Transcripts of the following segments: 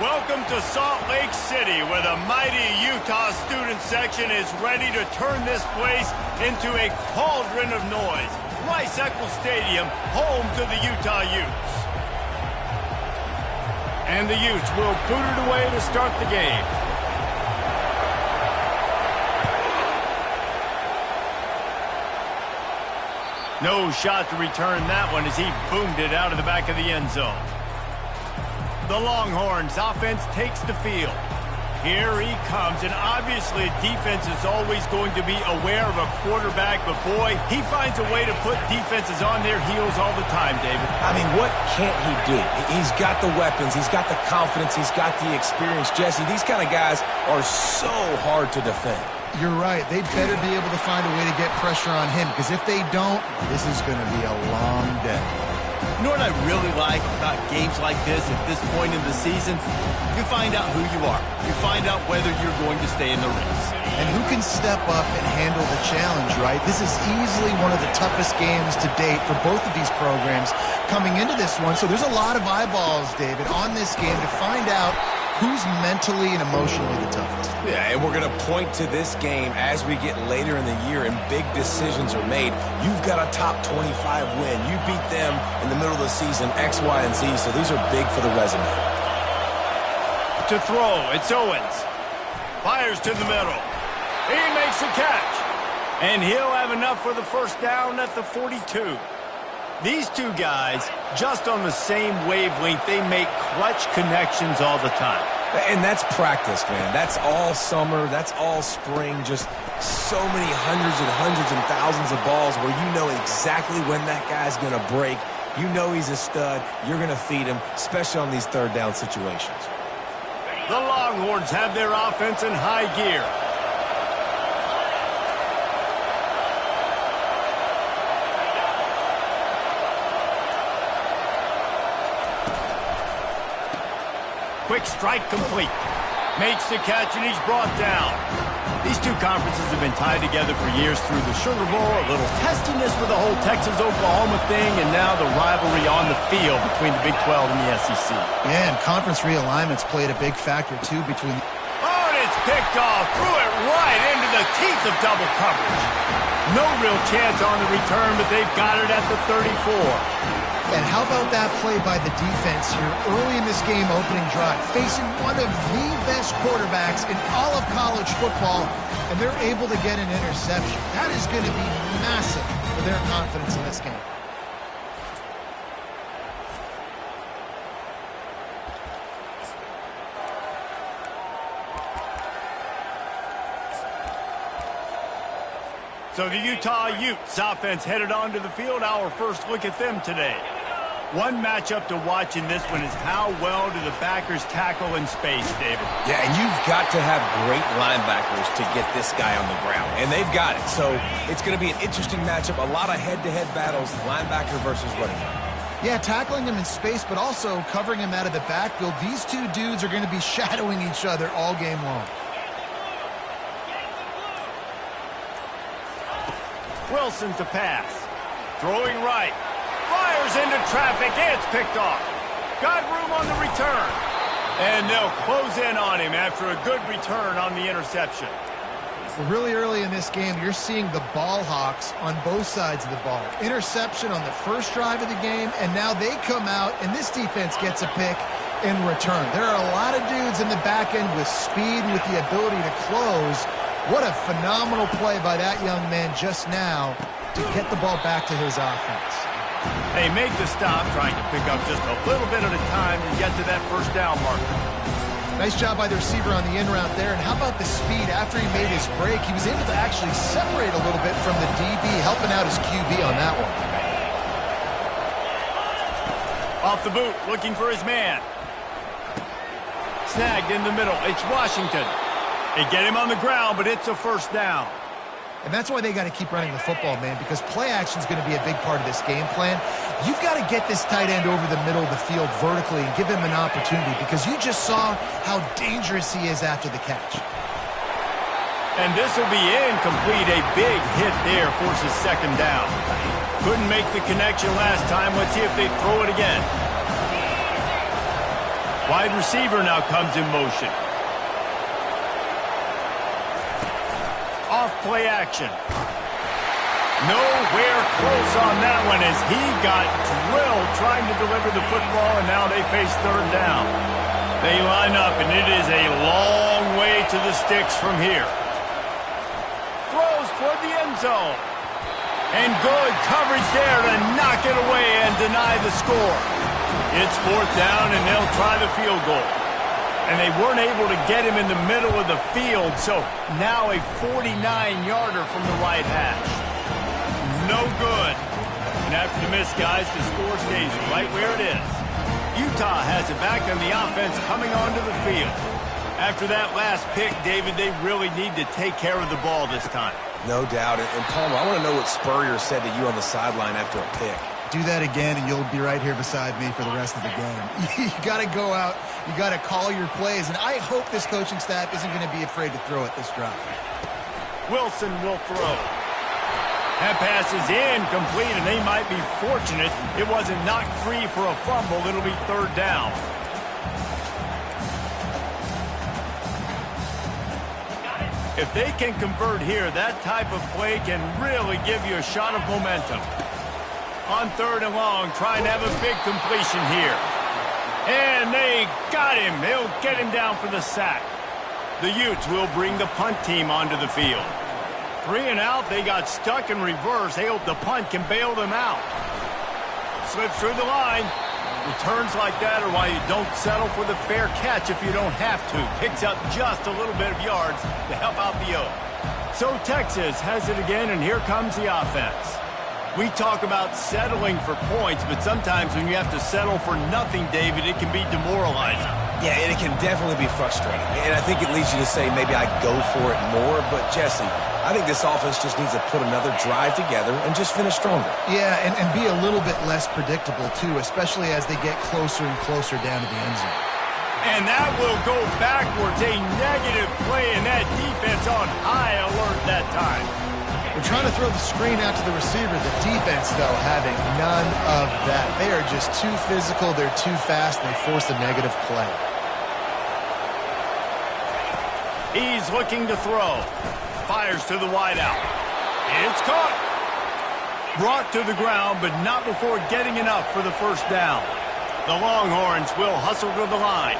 Welcome to Salt Lake City, where the mighty Utah student section is ready to turn this place into a cauldron of noise. Rice-Eccles Stadium, home to the Utah Utes. And the Utes will boot it away to start the game. No shot to return that one as he boomed it out of the back of the end zone. The Longhorns offense takes the field. Here he comes, and obviously defense is always going to be aware of a quarterback, but boy, he finds a way to put defenses on their heels all the time, David. I mean, what can't he do? He's got the weapons, he's got the confidence, he's got the experience. Jesse, these kind of guys are so hard to defend. You're right. They better be able to find a way to get pressure on him, because if they don't, this is going to be a long day. You know what I really like about games like this at this point in the season? You find out who you are. You find out whether you're going to stay in the race. And who can step up and handle the challenge, right? This is easily one of the toughest games to date for both of these programs coming into this one. So there's a lot of eyeballs, David, on this game to find out who's mentally and emotionally the toughest. Yeah, and we're going to point to this game as we get later in the year and big decisions are made. You've got a top 25 win. You beat them in the middle of the season, X, Y, and Z, so these are big for the resume. To throw, it's Owens. Fires to the middle. He makes the catch. And he'll have enough for the first down at the 42. These two guys, just on the same wavelength, they make clutch connections all the time. And that's practice, man. That's all summer. That's all spring. Just so many hundreds and thousands of balls where you know exactly when that guy's going to break. You know he's a stud. You're going to feed him, especially on these third down situations. The Longhorns have their offense in high gear. Quick strike complete. Makes the catch, and he's brought down. These two conferences have been tied together for years through the Sugar Bowl, a little testiness with the whole Texas-Oklahoma thing, and now the rivalry on the field between the Big 12 and the SEC. Yeah, and conference realignments played a big factor, too, between... Oh, and it's picked off. Threw it right into the teeth of double coverage. No real chance on the return, but they've got it at the 34. And how about that play by the defense here early in this game opening drive, facing one of the best quarterbacks in all of college football, and they're able to get an interception. That is going to be massive for their confidence in this game. So the Utah Utes offense headed onto the field. Our first look at them today. One matchup to watch in this one is how well do the backers tackle in space, David. Yeah, and you've got to have great linebackers to get this guy on the ground, and they've got it. So it's going to be an interesting matchup, a lot of head-to-head battles, linebacker versus running back. Yeah, tackling him in space, but also covering him out of the backfield. These two dudes are going to be shadowing each other all game long. Wilson to pass. Throwing right. Fires into traffic. It's picked off. Got room on the return. And they'll close in on him after a good return on the interception. Really early in this game, you're seeing the ball hawks on both sides of the ball. Interception on the first drive of the game, and now they come out, and this defense gets a pick in return. There are a lot of dudes in the back end with speed, with the ability to close. What a phenomenal play by that young man just now to get the ball back to his offense. They make the stop, trying to pick up just a little bit at a time to get to that first down marker. Nice job by the receiver on the in route there. And how about the speed? After he made his break, he was able to actually separate a little bit from the DB, helping out his QB on that one. Off the boot, looking for his man. Snagged in the middle. It's Washington. They get him on the ground, but it's a first down. And that's why they got to keep running the football, man, because play action is going to be a big part of this game plan. You've got to get this tight end over the middle of the field vertically and give him an opportunity, because you just saw how dangerous he is after the catch. And this will be incomplete. A big hit there forces second down. Couldn't make the connection last time. Let's see if they throw it again. Wide receiver now comes in motion. Off play action. Nowhere close on that one as he got drilled trying to deliver the football, and now they face third down. They line up, and it is a long way to the sticks from here. Throws toward the end zone. And good coverage there to knock it away and deny the score. It's fourth down, and they'll try the field goal. And they weren't able to get him in the middle of the field, so now a 49-yarder from the right hash. No good. And after the miss, guys, the score stays right where it is. Utah has it back, and the offense coming onto the field. After that last pick, David, they really need to take care of the ball this time. No doubt. And Palmer, I want to know what Spurrier said to you on the sideline after a pick. Do that again, and you'll be right here beside me for the rest of the game. You got to go out. You got to call your plays, and I hope this coaching staff isn't going to be afraid to throw it this drive. Wilson will throw. That pass is incomplete, and they might be fortunate it wasn't knocked free for a fumble. It'll be third down. If they can convert here, that type of play can really give you a shot of momentum. On third and long, trying to have a big completion here. And they got him. They'll get him down for the sack. The Utes will bring the punt team onto the field. 3 and out, they got stuck in reverse. They hope the punt can bail them out. Slips through the line. Returns like that are why you don't settle for the fair catch if you don't have to. Picks up just a little bit of yards to help out the O. So Texas has it again, and here comes the offense. We talk about settling for points, but sometimes when you have to settle for nothing, David, it can be demoralizing. Yeah, and it can definitely be frustrating. And I think it leads you to say maybe I go for it more. But, Jesse, I think this offense just needs to put another drive together and just finish stronger. Yeah, and be a little bit less predictable, too, especially as they get closer and closer down to the end zone. And that will go backwards. A negative play, and that defense on high alert that time. They're trying to throw the screen out to the receiver. The defense, though, having none of that. They are just too physical. They're too fast. They force a negative play. He's looking to throw. Fires to the wideout. It's caught. Brought to the ground, but not before getting enough for the first down. The Longhorns will hustle to the line.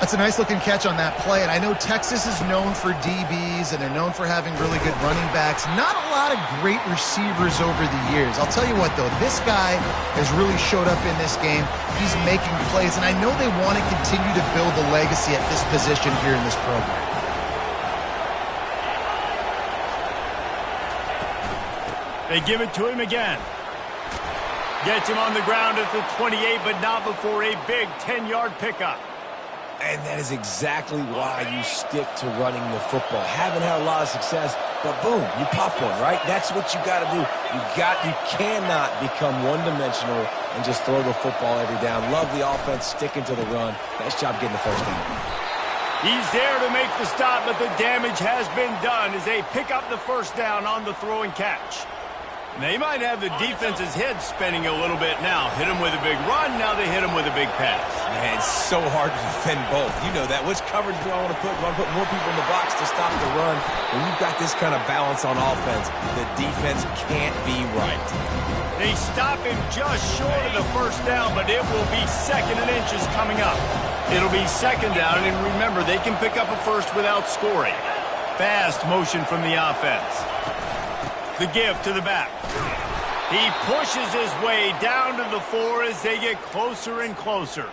That's a nice-looking catch on that play, and I know Texas is known for DBs, and they're known for having really good running backs. Not a lot of great receivers over the years. I'll tell you what, though, this guy has really showed up in this game. He's making plays, and I know they want to continue to build a legacy at this position here in this program. They give it to him again. Gets him on the ground at the 28, but not before a big 10-yard pickup. And that is exactly why you stick to running the football. Haven't had a lot of success, but boom, you pop one, right? That's what you got to do. You cannot become one-dimensional and just throw the football every down. Love the offense, sticking to the run. Nice job getting the first down. He's there to make the stop, but the damage has been done as they pick up the first down on the throw and catch. They might have the defense's head spinning a little bit now. Hit him with a big run, now they hit him with a big pass. Man, it's so hard to defend both. You know that. Which coverage do I want to put? Do I put more people in the box to stop the run? When you've got this kind of balance on offense, the defense can't be right. They stop him just short of the first down, but it will be second and inches coming up. It'll be second down, and remember, they can pick up a first without scoring. Fast motion from the offense. The give to the back. He pushes his way down to the 4 as they get closer and closer.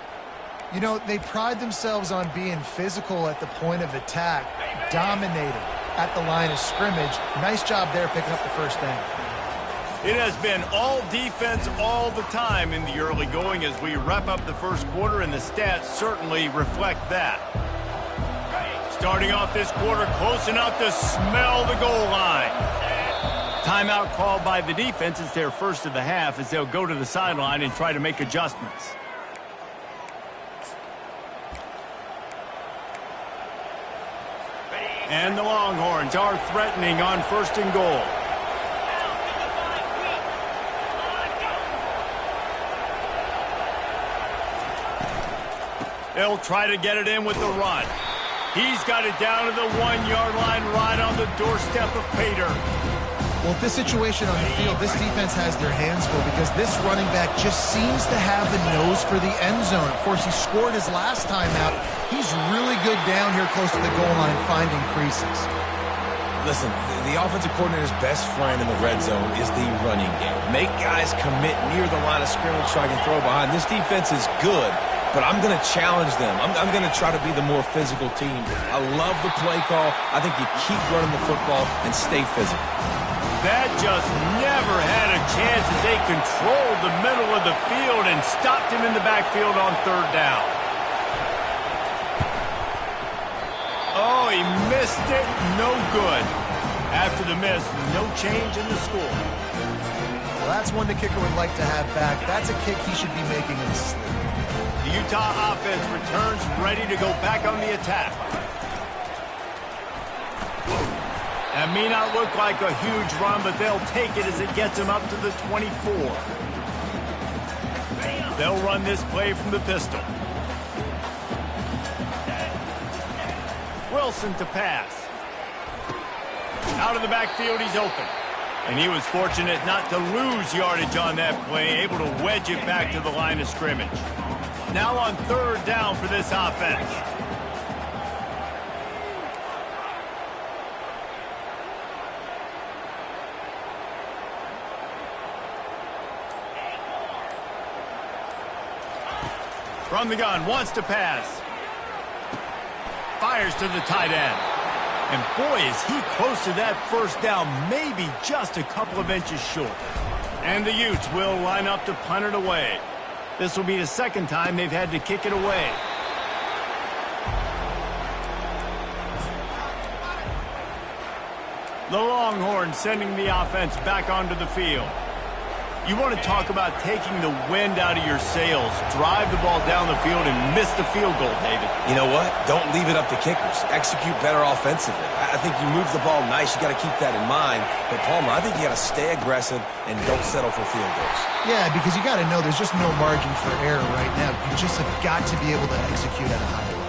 You know, they pride themselves on being physical at the point of attack, dominating at the line of scrimmage. Nice job there picking up the first down. It has been all defense all the time in the early going as we wrap up the first quarter, and the stats certainly reflect that. Starting off this quarter close enough to smell the goal line. Timeout called by the defense. It's their first of the half as they'll go to the sideline and try to make adjustments. And the Longhorns are threatening on first and goal. He'll try to get it in with the run. He's got it down to the 1-yard line right on the doorstep of pay dirt. Well, with this situation on the field, this defense has their hands full because this running back just seems to have the nose for the end zone. Of course, he scored his last time out. He's really good down here close to the goal line finding creases. Listen, the offensive coordinator's best friend in the red zone is the running game. Make guys commit near the line of scrimmage so I can throw behind. This defense is good, but I'm going to challenge them. I'm going to try to be the more physical team. I love the play call. I think you keep running the football and stay physical. That just never had a chance as they controlled the middle of the field and stopped him in the backfield on 3rd down. Oh, he missed it. No good. After the miss, no change in the score. Well, that's one the kicker would like to have back. That's a kick he should be making in his sleep. The Utah offense returns ready to go back on the attack. That may not look like a huge run, but they'll take it as it gets them up to the 24. They'll run this play from the pistol. Wilson to pass. Out of the backfield, he's open. And he was fortunate not to lose yardage on that play, able to wedge it back to the line of scrimmage. Now on 3rd down for this offense. From the gun, wants to pass. Fires to the tight end. And boy, is he close to that 1st down, maybe just a couple of inches short. And the Utes will line up to punt it away. This will be the 2nd time they've had to kick it away. The Longhorns sending the offense back onto the field. You want to talk about taking the wind out of your sails. Drive the ball down the field and miss the field goal, David. You know what? Don't leave it up to kickers. Execute better offensively. I think you move the ball nice. You got to keep that in mind. But, Palmer, I think you got to stay aggressive and don't settle for field goals. Yeah, because you got to know there's just no margin for error right now. You just have got to be able to execute at a high level.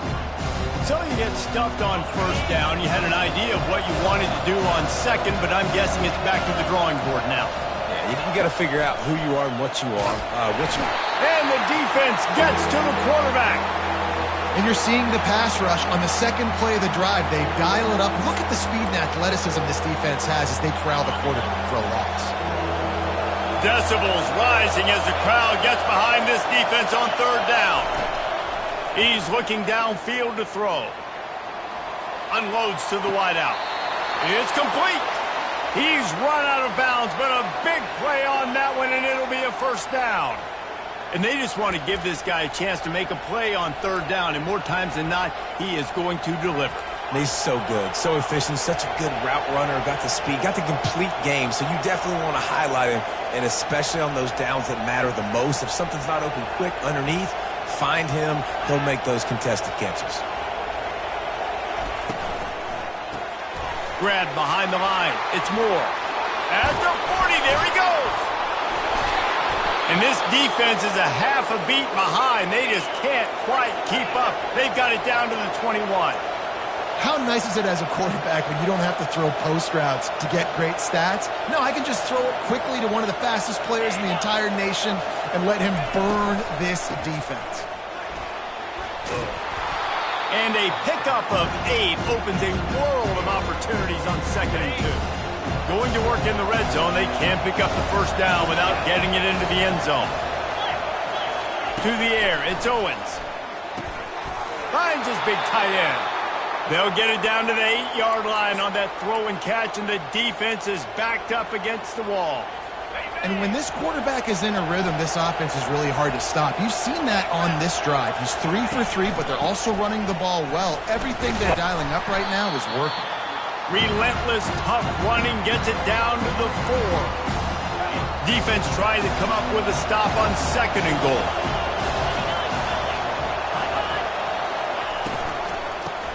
So you get stuffed on 1st down. You had an idea of what you wanted to do on 2nd, but I'm guessing it's back to the drawing board now. You got to figure out who you are and what you are. And the defense gets to the quarterback. And you're seeing the pass rush on the 2nd play of the drive. They dial it up. Look at the speed and athleticism this defense has as they corral the quarterback for a loss. Decibels rising as the crowd gets behind this defense on 3rd down. He's looking downfield to throw. Unloads to the wideout. It's complete. He's run out of bounds, but a big play on that one, and it'll be a 1st down. And they just want to give this guy a chance to make a play on 3rd down, and more times than not, he is going to deliver. He's so good, so efficient, such a good route runner, got the speed, got the complete game, so you definitely want to highlight him, and especially on those downs that matter the most. If something's not open quick underneath, find him, he'll make those contested catches. Grab behind the line. It's Moore. At the 40, there he goes. And this defense is a half a beat behind. They just can't quite keep up. They've got it down to the 21. How nice is it as a quarterback when you don't have to throw post routes to get great stats? No, I can just throw it quickly to one of the fastest players in the entire nation and let him burn this defense. And a pickup of 8 opens a world of opportunities on 2nd and 2. Going to work in the red zone, they can't pick up the 1st down without getting it into the end zone. To the air, it's Owens. Finds his big tight end. They'll get it down to the 8-yard line on that throw and catch, and the defense is backed up against the wall. And when this quarterback is in a rhythm, this offense is really hard to stop. You've seen that on this drive. He's 3 for 3, but they're also running the ball well. Everything they're dialing up right now is working. Relentless, tough running gets it down to the 4. Defense trying to come up with a stop on 2nd and goal.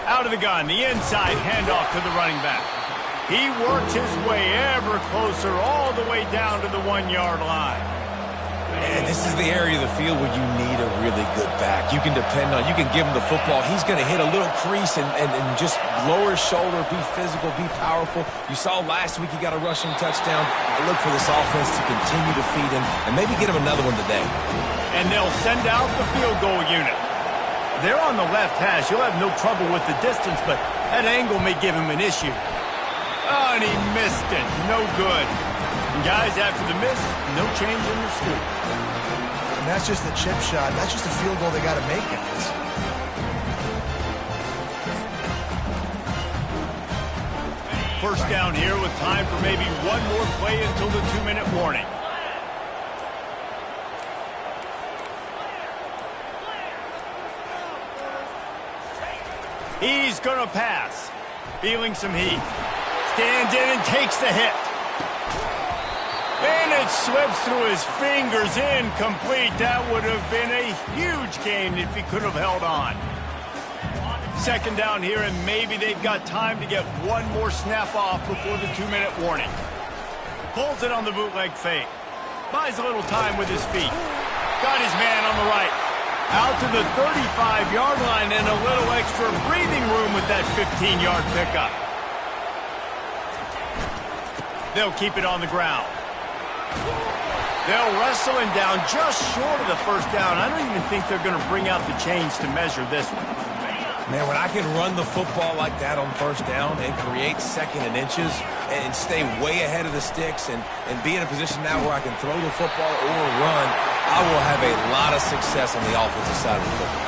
Out of the gun, the inside handoff to the running back. He works his way ever closer all the way down to the 1-yard line. And This is the area of the field where you need a really good back. You can depend on, you can give him the football. He's going to hit a little crease and just lower his shoulder, be physical, be powerful. You saw last week he got a rushing touchdown. I look for this offense to continue to feed him and maybe get him another one today. And they'll send out the field goal unit. They're on the left hash. He'll have no trouble with the distance, but that angle may give him an issue. Oh, and he missed it. No good. And guys, after the miss, no change in the score. And that's just a chip shot. That's just a field goal they got to make, guys. First down here with time for maybe one more play until the 2-minute warning. He's going to pass. Feeling some heat. Stands in and takes the hit. And it slips through his fingers, incomplete. That would have been a huge gain if he could have held on. Second down here, and maybe they've got time to get one more snap off before the 2-minute warning. Pulls it on the bootleg fake. Buys a little time with his feet. Got his man on the right. Out to the 35-yard line and a little extra breathing room with that 15-yard pickup. They'll keep it on the ground. They'll wrestle him down just short of the first down. I don't even think they're going to bring out the chains to measure this one. Man, when I can run the football like that on first down and create second and inches and stay way ahead of the sticks and be in a position now where I can throw the football or run, I will have a lot of success on the offensive side of the football.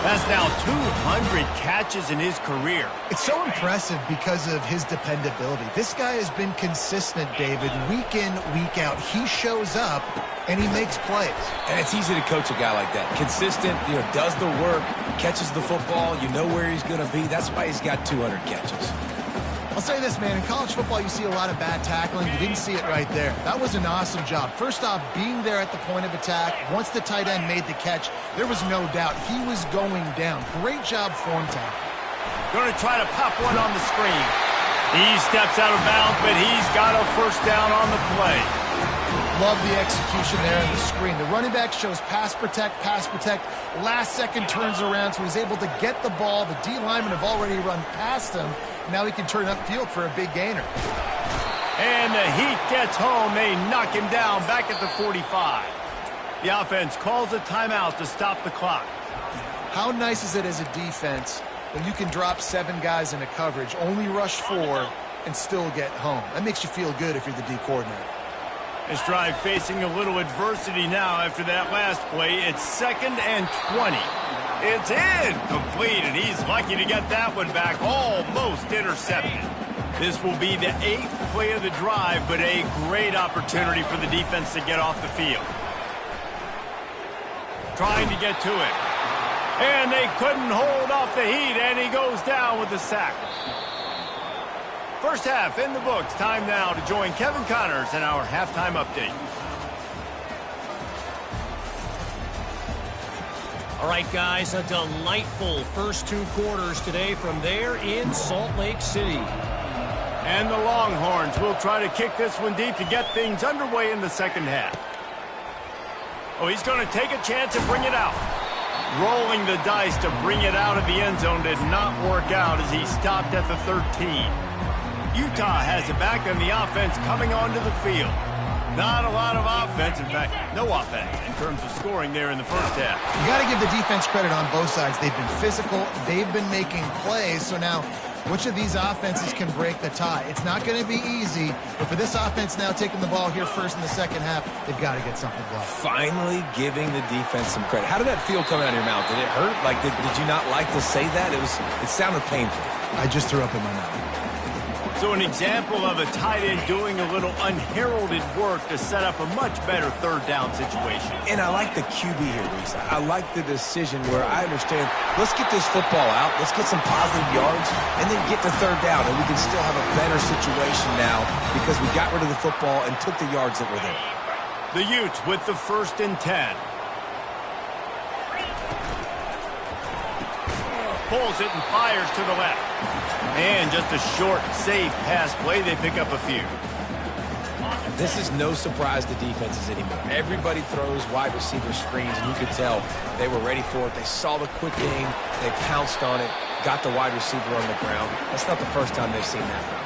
That's now 200 catches in his career. It's so impressive because of his dependability. This guy has been consistent, David, week in, week out. He shows up, and he makes plays. And it's easy to coach a guy like that. Consistent, does the work, catches the football, you know where he's going to be. That's why he's got 200 catches. I'll say this, man. In college football, you see a lot of bad tackling. You didn't see it right there. That was an awesome job. First off, being there at the point of attack. Once the tight end made the catch, there was no doubt he was going down. Great job form tackle. Going to try to pop one on the screen. He steps out of bounds, but he's got a first down on the play. Love the execution there on the screen. The running back shows pass protect, pass protect. Last second turns around, so he's able to get the ball. The D linemen have already run past him. Now he can turn upfield for a big gainer. And the heat gets home. They knock him down back at the 45. The offense calls a timeout to stop the clock. How nice is it as a defense when you can drop 7 guys into coverage, only rush 4, and still get home? That makes you feel good if you're the D coordinator. This drive facing a little adversity now after that last play. It's 2nd and 20. It's incomplete, and he's lucky to get that one back. Almost intercepted. This will be the 8th play of the drive, but a great opportunity for the defense to get off the field. Trying to get to it. And they couldn't hold off the heat, and he goes down with the sack. First half in the books. Time now to join Kevin Connors in our halftime update. All right, guys, a delightful first 2 quarters today from there in Salt Lake City. And the Longhorns will try to kick this one deep to get things underway in the second half. Oh, he's going to take a chance and bring it out. Rolling the dice to bring it out of the end zone did not work out as he stopped at the 13. Utah has it back on the offense coming onto the field. Not a lot of offense, in fact, no offense in terms of scoring there in the first half. You got to give the defense credit on both sides. They've been physical. They've been making plays. So now, which of these offenses can break the tie? It's not going to be easy, but for this offense now taking the ball here first in the second half, they've got to get something going. Finally giving the defense some credit. How did that feel coming out of your mouth? Did it hurt? Like, did you not like to say that? It sounded painful. I just threw up in my mouth. So an example of a tight end doing a little unheralded work to set up a much better third down situation. And I like the QB here, Reese. I like the decision where I understand, let's get this football out, let's get some positive yards, and then get to third down, and we can still have a better situation now because we got rid of the football and took the yards that were there. The Utes with the 1st and 10. Pulls it and fires to the left. And just a short, safe pass play. They pick up a few. This is no surprise to defenses anymore. Everybody throws wide receiver screens, and you could tell they were ready for it. They saw the quick game. They pounced on it, got the wide receiver on the ground. That's not the first time they've seen that.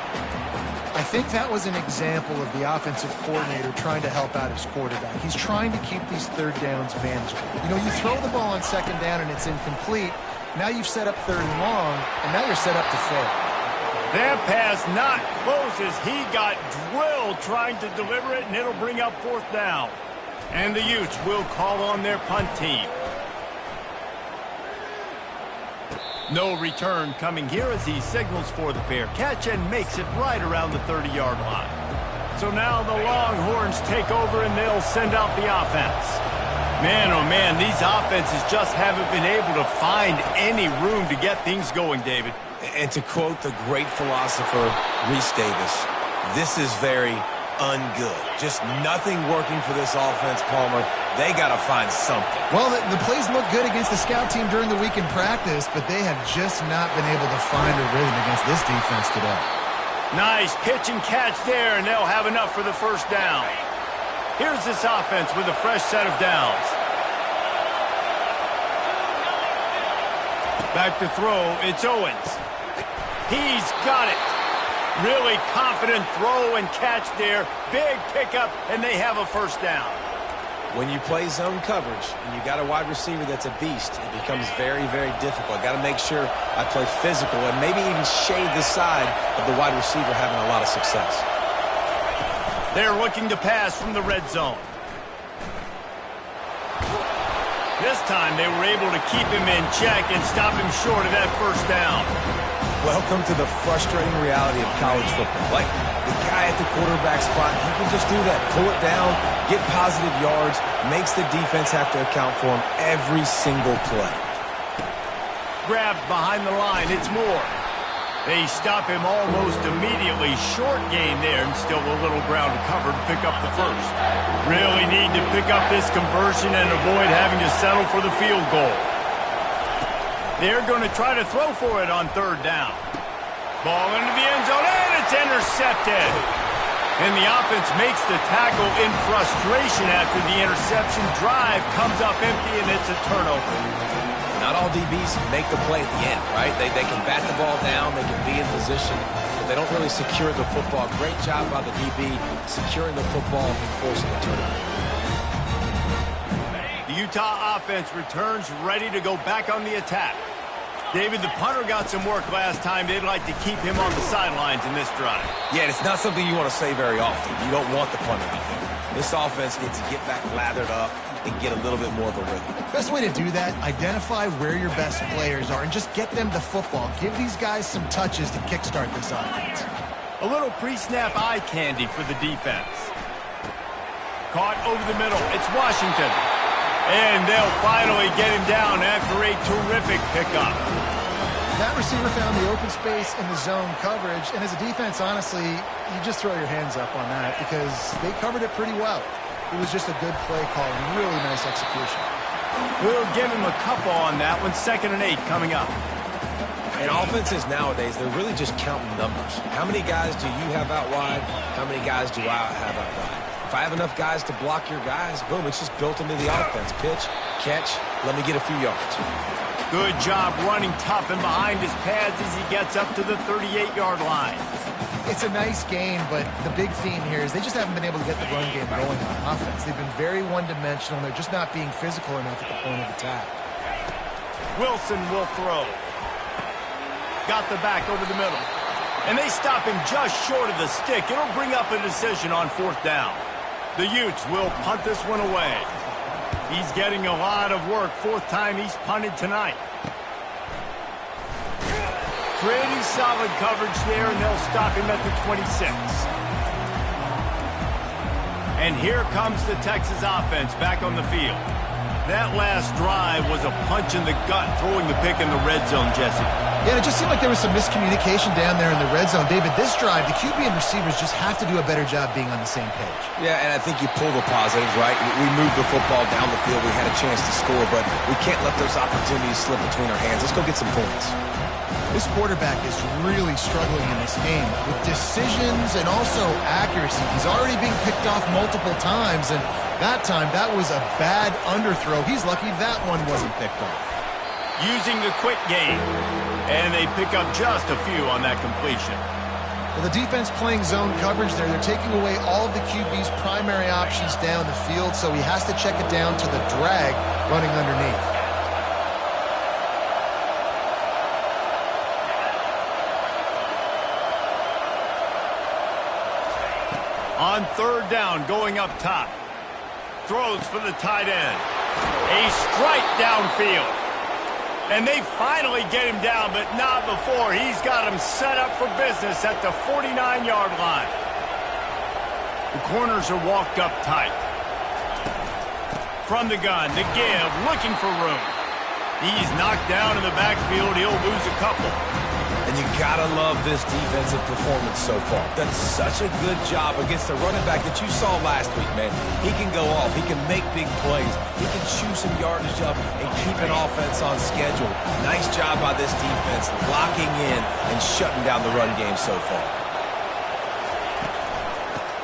I think that was an example of the offensive coordinator trying to help out his quarterback. He's trying to keep these third downs manageable. You know, you throw the ball on second down and it's incomplete. Now you've set up third and long, and now you're set up to fail. That pass not close as he got drilled trying to deliver it, and it'll bring up fourth down. And the Utes will call on their punt team. No return coming here as he signals for the fair catch and makes it right around the 30-yard line. So now the Longhorns take over and they'll send out the offense. Man, oh man, these offenses just haven't been able to find any room to get things going, David. And to quote the great philosopher, Reese Davis, this is very ungood. Just nothing working for this offense, Palmer. They got to find something. Well, the plays look good against the scout team during the week in practice, but they have just not been able to find a rhythm against this defense today. Nice pitch and catch there, and they'll have enough for the first down. Here's this offense with a fresh set of downs. Back to throw, it's Owens. He's got it. Really confident throw and catch there. Big pickup, and they have a first down. When you play zone coverage and you got a wide receiver that's a beast, it becomes very, very difficult. Got to make sure I play physical and maybe even shade the side of the wide receiver having a lot of success. They're looking to pass from the red zone. This time they were able to keep him in check and stop him short of that first down. Welcome to the frustrating reality of college football. Like, the guy at the quarterback spot, he can just do that. Pull it down, get positive yards, makes the defense have to account for him every single play. Grabbed behind the line, it's Moore. They stop him almost immediately. Short gain there, and still a little ground to cover to pick up the first. Really need to pick up this conversion and avoid having to settle for the field goal. They're going to try to throw for it on third down. Ball into the end zone, and it's intercepted. And the offense makes the tackle in frustration after the interception. Drive comes up empty, and it's a turnover. Not all DBs make the play at the end, right? They can bat the ball down, they can be in position, but they don't really secure the football. Great job by the DB securing the football and forcing the turnover. The Utah offense returns ready to go back on the attack. David, the punter got some work last time. They'd like to keep him on the sidelines in this drive. Yeah, it's not something you want to say very often. You don't want the punter out there. This offense needs to get back lathered up and get a little bit more of a rhythm. Best way to do that, identify where your best players are and just get them the football. Give these guys some touches to kickstart this offense. A little pre-snap eye candy for the defense. Caught over the middle. It's Washington. And they'll finally get him down after a terrific pickup. That receiver found the open space in the zone coverage, and as a defense, honestly, you just throw your hands up on that because they covered it pretty well. It was just a good play call and really nice execution. We'll give him a couple on that one. 2nd and 8 coming up. And offenses nowadays, they're really just counting numbers. How many guys do you have out wide? How many guys do I have out wide? If I have enough guys to block your guys, boom, it's just built into the offense. Pitch, catch, let me get a few yards. Good job running tough and behind his pads as he gets up to the 38-yard line. It's a nice game, but the big theme here is they just haven't been able to get the run game going on offense. They've been very one-dimensional, and they're just not being physical enough at the point of attack. Wilson will throw. Got the back over the middle. And they stop him just short of the stick. It'll bring up a decision on 4th down. The Utes will punt this one away. He's getting a lot of work. 4th time he's punted tonight. Pretty solid coverage there, and they'll stop him at the 26. And here comes the Texas offense back on the field. That last drive was a punch in the gut, throwing the pick in the red zone, Jesse. Yeah, it just seemed like there was some miscommunication down there in the red zone. David, this drive, the QB and receivers just have to do a better job being on the same page. Yeah, and I think you pull the positives, right? We moved the football down the field. We had a chance to score, but we can't let those opportunities slip between our hands. Let's go get some points. This quarterback is really struggling in this game with decisions and also accuracy. He's already being picked off multiple times, and that time that was a bad underthrow. He's lucky that one wasn't picked off. Using the quick game, and they pick up just a few on that completion. Well, the defense playing zone coverage there. They're taking away all of the QB's primary options down the field, so he has to check it down to the drag running underneath. On third down, going up top. Throws for the tight end. A strike downfield. And they finally get him down, but not before. He's got him set up for business at the 49-yard line. The corners are walked up tight. From the gun, the give, looking for room. He's knocked down in the backfield. He'll lose a couple. And you gotta love this defensive performance so far. Done such a good job against the running back that you saw last week, man. He can go off. He can make big plays. He can chew some yardage up and keep an offense on schedule. Nice job by this defense locking in and shutting down the run game so far.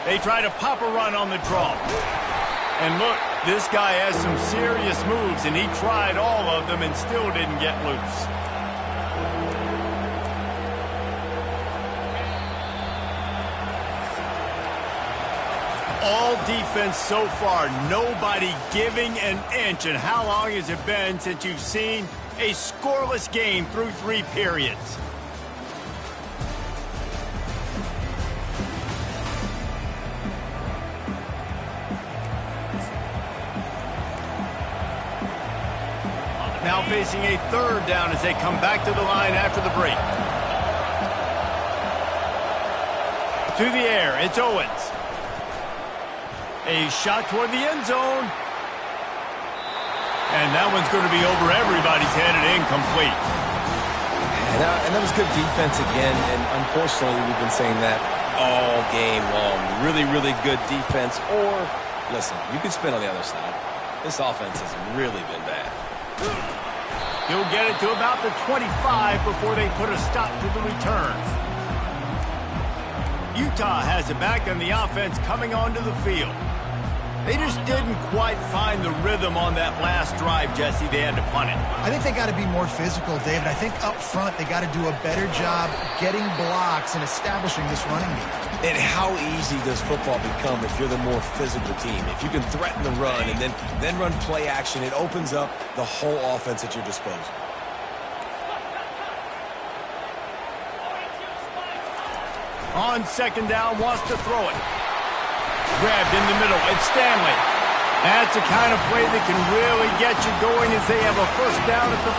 They try to pop a run on the draw. And look, this guy has some serious moves, and he tried all of them and still didn't get loose. All defense so far, nobody giving an inch. And how long has it been since you've seen a scoreless game through 3 periods? Now facing a third down as they come back to the line after the break. Through the air, it's Owens. A shot toward the end zone. And that one's going to be over everybody's head and incomplete. And that was good defense again. And unfortunately, we've been saying that all game long. Really, really good defense. Or, listen, you can spin on the other side. This offense has really been bad. He'll get it to about the 25 before they put a stop to the returns. Utah has it back on the offense coming onto the field. They just didn't quite find the rhythm on that last drive, Jesse. They had to punt it. I think they got to be more physical, David. I think up front they got to do a better job getting blocks and establishing this running game. And how easy does football become if you're the more physical team? If you can threaten the run and then run play action, it opens up the whole offense at your disposal. On second down, wants to throw it. Grabbed in the middle. It's Stanley. That's the kind of play that can really get you going as they have a first down at the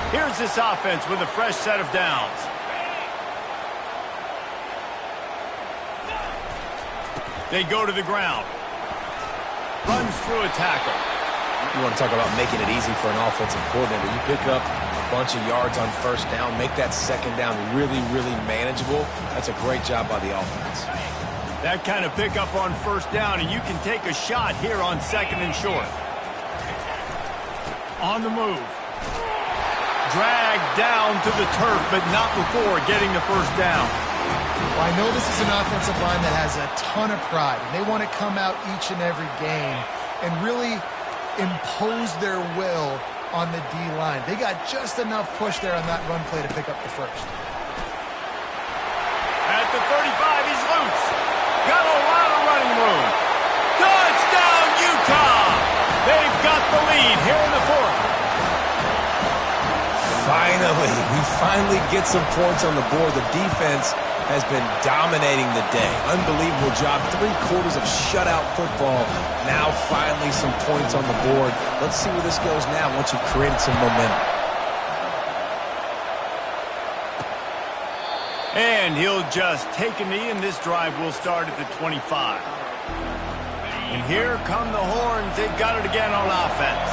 43. Here's this offense with a fresh set of downs. They go to the ground. Runs through a tackle. You want to talk about making it easy for an offensive coordinator. You pick up a bunch of yards on first down, make that second down really, really manageable. That's a great job by the offense. That kind of pickup on first down, and you can take a shot here on second and short. On the move. Dragged down to the turf, but not before getting the first down. Well, I know this is an offensive line that has a ton of pride, and they want to come out each and every game and really impose their will on the D-line. They got just enough push there on that run play to pick up the first. At the 35, he's loose. Got a lot of running room. Touchdown, Utah! They've got the lead here in the fourth. Finally, we finally get some points on the board. The defense has been dominating the day. Unbelievable job. 3 quarters of shutout football. Now finally some points on the board. Let's see where this goes now once you've created some momentum. And he'll just take a knee, and this drive will start at the 25. And here come the horns. They've got it again on offense.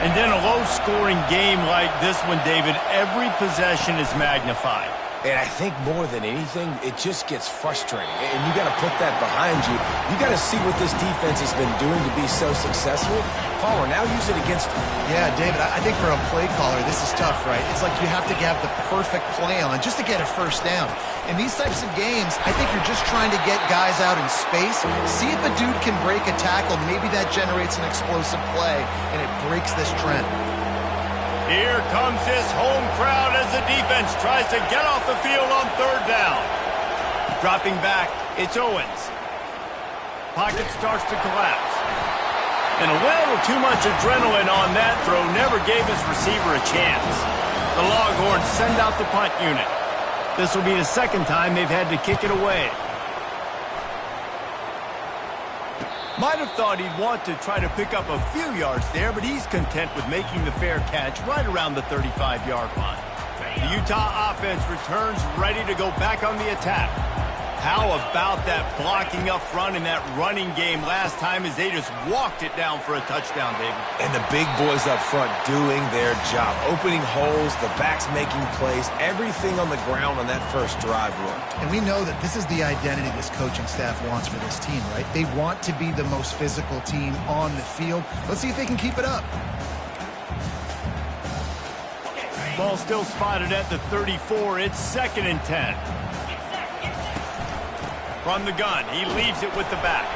And in a low-scoring game like this one, David, every possession is magnified. And I think more than anything, it just gets frustrating. And you got to put that behind you. You got to see what this defense has been doing to be so successful. Caller, now use it against them. Yeah, David, I think for a play caller, this is tough, right? It's like you have to have the perfect play on just to get a first down. In these types of games, I think you're just trying to get guys out in space, see if a dude can break a tackle. Maybe that generates an explosive play, and it breaks this trend. Here comes this home crowd as the defense tries to get off the field on third down. Dropping back, it's Owens. Pocket starts to collapse. And a little too much adrenaline on that throw never gave his receiver a chance. The Longhorns send out the punt unit. This will be the second time they've had to kick it away. Might have thought he'd want to try to pick up a few yards there, but he's content with making the fair catch right around the 35-yard line. The Utah offense returns ready to go back on the attack. How about that blocking up front in that running game last time as they just walked it down for a touchdown, David? And the big boys up front doing their job, opening holes, the backs making plays, everything on the ground on that first drive worked. And we know that this is the identity this coaching staff wants for this team, right? They want to be the most physical team on the field. Let's see if they can keep it up. Ball still spotted at the 34. It's 2nd and 10. From the gun, he leaves it with the back.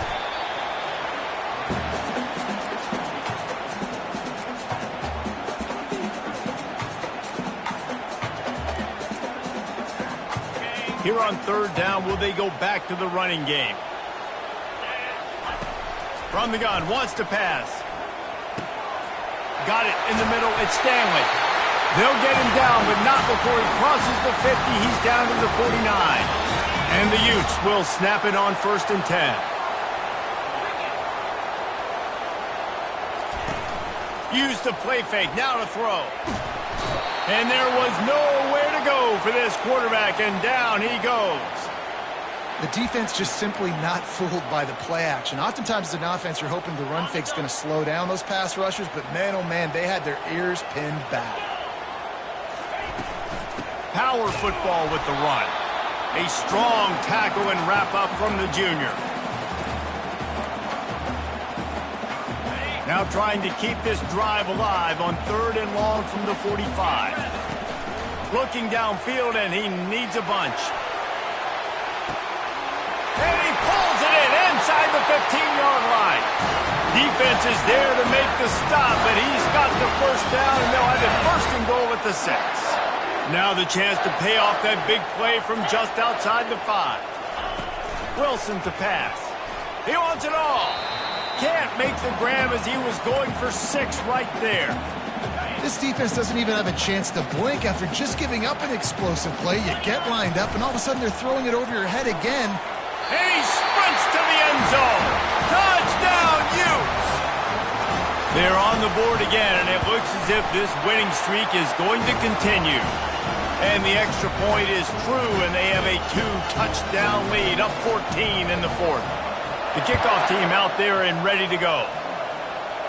Here on third down, will they go back to the running game? From the gun, wants to pass. Got it in the middle, it's Stanley. They'll get him down, but not before he crosses the 50. He's down to the 49. And the Utes will snap it on 1st and 10. Use the play fake, now to throw. And there was nowhere to go for this quarterback, and down he goes. The defense just simply not fooled by the play action. Oftentimes as an offense, you're hoping the run fake's going to slow down those pass rushers, but man, oh man, they had their ears pinned back. Power football with the run. A strong tackle and wrap-up from the junior. Now trying to keep this drive alive on 3rd and long from the 45. Looking downfield, and he needs a bunch. And he pulls it in inside the 15-yard line. Defense is there to make the stop, but he's got the first down, and they'll have it 1st and goal at the 6. Now the chance to pay off that big play from just outside the 5. Wilson to pass. He wants it all. Can't make the grab as he was going for 6 right there. This defense doesn't even have a chance to blink after just giving up an explosive play. You get lined up, and all of a sudden they're throwing it over your head again. And he sprints to the end zone. Touchdown, Utes! They're on the board again, and it looks as if this winning streak is going to continue. And the extra point is true, and they have a 2-touchdown lead, up 14 in the 4th. The kickoff team out there and ready to go.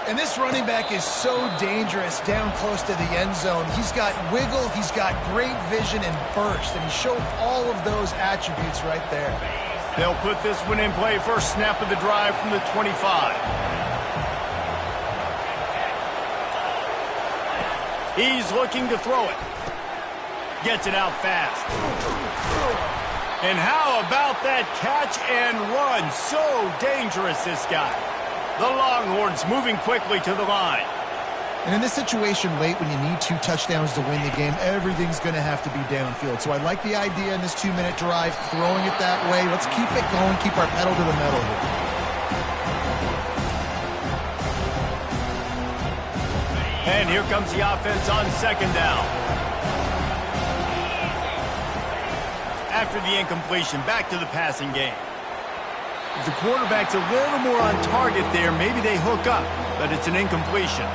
And this running back is so dangerous down close to the end zone. He's got wiggle, he's got great vision and burst, and he showed all of those attributes right there. They'll put this one in play, first snap of the drive from the 25. He's looking to throw it. Gets it out fast. And how about that catch and run? So dangerous, this guy. The Longhorns moving quickly to the line. And in this situation late when you need 2 touchdowns to win the game, everything's going to have to be downfield. So I like the idea in this 2-minute drive, throwing it that way. Let's keep it going, keep our pedal to the metal here. And here comes the offense on 2nd down. After the incompletion, back to the passing game. If the quarterback's a little more on target there, maybe they hook up, but it's an incompletion.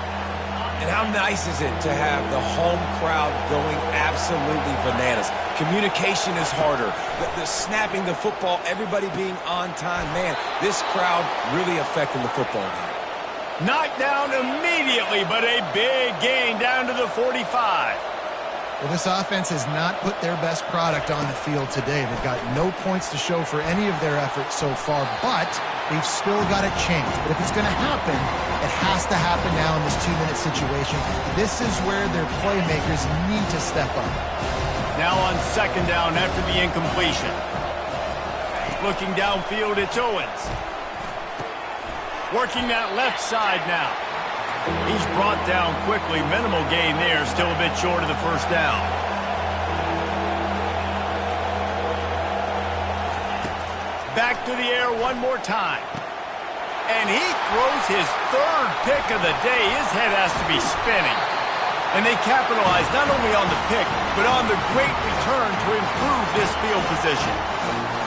And how nice is it to have the home crowd going absolutely bananas? Communication is harder. The snapping the football, everybody being on time. Man, this crowd really affecting the football game. Knocked down immediately, but a big gain down to the 45. Well, this offense has not put their best product on the field today. They've got no points to show for any of their efforts so far, but they've still got a chance. But if it's going to happen, it has to happen now in this 2-minute situation. This is where their playmakers need to step up. Now on second down after the incompletion. Looking downfield, it's Owens. Working that left side now. He's brought down quickly. Minimal gain there. Still a bit short of the first down. Back to the air one more time. And he throws his third pick of the day. His head has to be spinning. And they capitalize not only on the pick, but on the great return to improve this field position.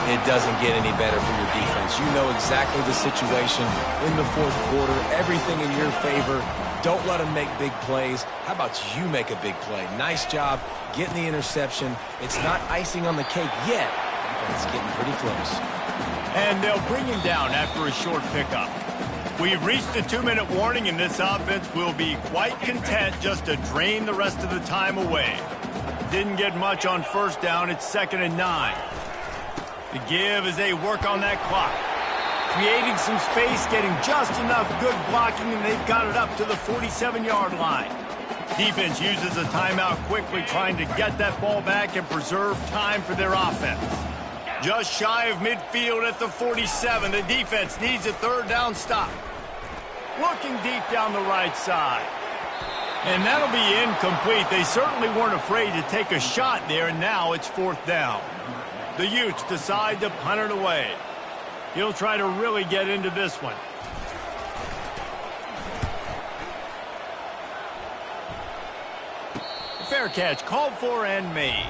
It doesn't get any better for your defense. You know exactly the situation in the fourth quarter. Everything in your favor. Don't let them make big plays. How about you make a big play? Nice job getting the interception. It's not icing on the cake yet, but it's getting pretty close. And they'll bring him down after a short pickup. We've reached the 2-minute warning, and this offense will be quite content just to drain the rest of the time away. Didn't get much on first down. It's 2nd and 9. The give as they work on that clock. Creating some space, getting just enough good blocking, and they've got it up to the 47-yard line. Defense uses a timeout quickly, trying to get that ball back and preserve time for their offense. Just shy of midfield at the 47. The defense needs a third down stop. Looking deep down the right side. And that'll be incomplete. They certainly weren't afraid to take a shot there, and now it's 4th down. The Utes decide to punt it away. He'll try to really get into this one. Fair catch called for and made.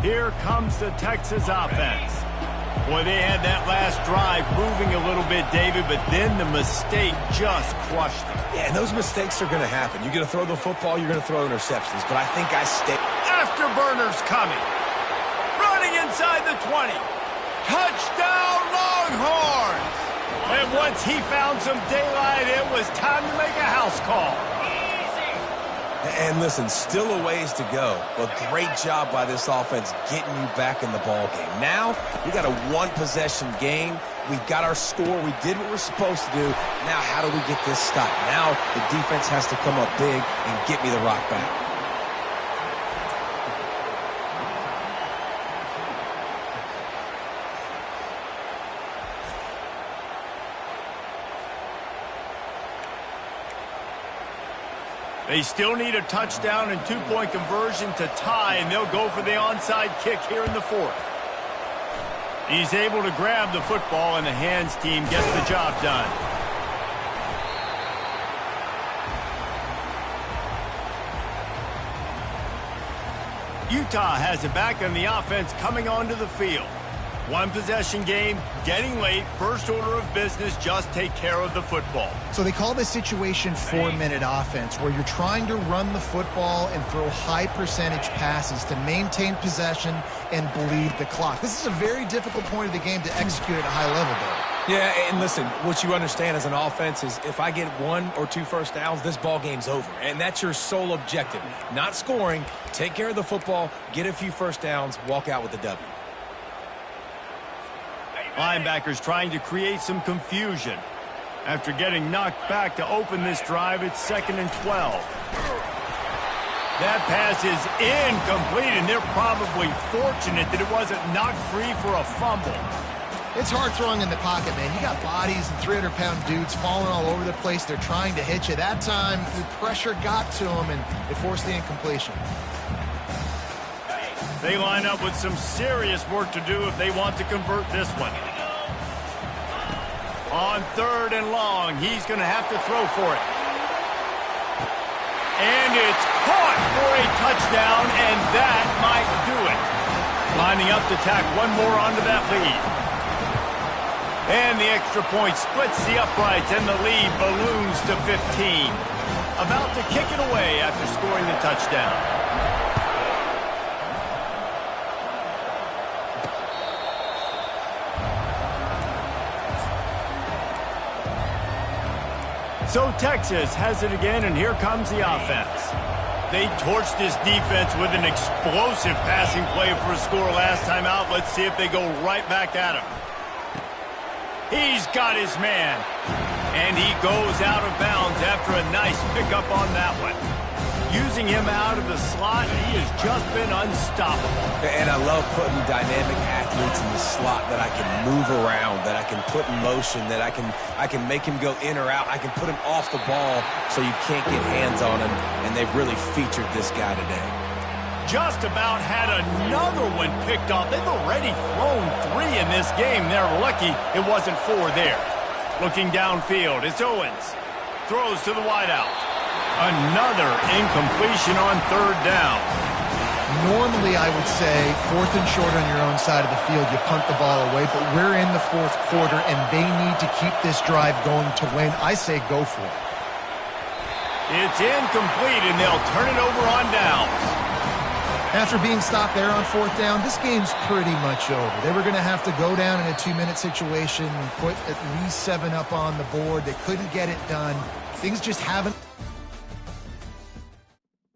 Here comes the Texas offense. Boy, they had that last drive moving a little bit, David, but then the mistake just crushed them. Yeah, and those mistakes are going to happen. You're going to throw the football, you're going to throw interceptions, but I think I stay. Afterburners coming. Running inside the 20. Touchdown, Longhorns! And once he found some daylight, it was time to make a house call. And listen, still a ways to go, but great job by this offense getting you back in the ball game. Now, we got a one-possession game. We've got our score. We did what we're supposed to do. Now, how do we get this stopped? Now, the defense has to come up big and get me the rock back. They still need a touchdown and 2-point conversion to tie, and they'll go for the onside kick here in the 4th. He's able to grab the football, and the hands team gets the job done. Utah has it back on the offense coming onto the field. One-possession game, getting late, first order of business, just take care of the football. So they call this situation 4-minute offense, where you're trying to run the football and throw high-percentage passes to maintain possession and bleed the clock. This is a very difficult point of the game to execute at a high level, though. Yeah, and listen, what you understand as an offense is if I get 1 or 2 first downs, this ball game's over. And that's your sole objective. Not scoring, take care of the football, get a few first downs, walk out with the W. Linebackers trying to create some confusion. After getting knocked back to open this drive, it's 2nd and 12. That pass is incomplete, and they're probably fortunate that it wasn't knocked free for a fumble. It's hard throwing in the pocket, man. You got bodies and 300-pound dudes falling all over the place. They're trying to hit you. That time, the pressure got to them, and it forced the incompletion. They line up with some serious work to do if they want to convert this one. On 3rd and long, he's going to have to throw for it. And it's caught for a touchdown, and that might do it. Lining up to tack one more onto that lead. And the extra point splits the uprights, and the lead balloons to 15. About to kick it away after scoring the touchdown. So Texas has it again, and here comes the offense. They torched this defense with an explosive passing play for a score last time out. Let's see if they go right back at him. He's got his man. And he goes out of bounds after a nice pickup on that one. Using him out of the slot, he has just been unstoppable. And I love putting dynamic athletes in the slot that I can move around, that I can put in motion, that I can make him go in or out. I can put him off the ball so you can't get hands on him, and they've really featured this guy today. Just about had another one picked off. They've already thrown 3 in this game. They're lucky it wasn't 4 there. Looking downfield, it's Owens. Throws to the wideout. Another incompletion on 3rd down. Normally, I would say, 4th and short on your own side of the field, you punt the ball away, but we're in the 4th quarter, and they need to keep this drive going to win. I say go for it. It's incomplete, and they'll turn it over on downs. After being stopped there on 4th down, this game's pretty much over. They were going to have to go down in a 2-minute situation and put at least 7 up on the board. They couldn't get it done. Things just haven't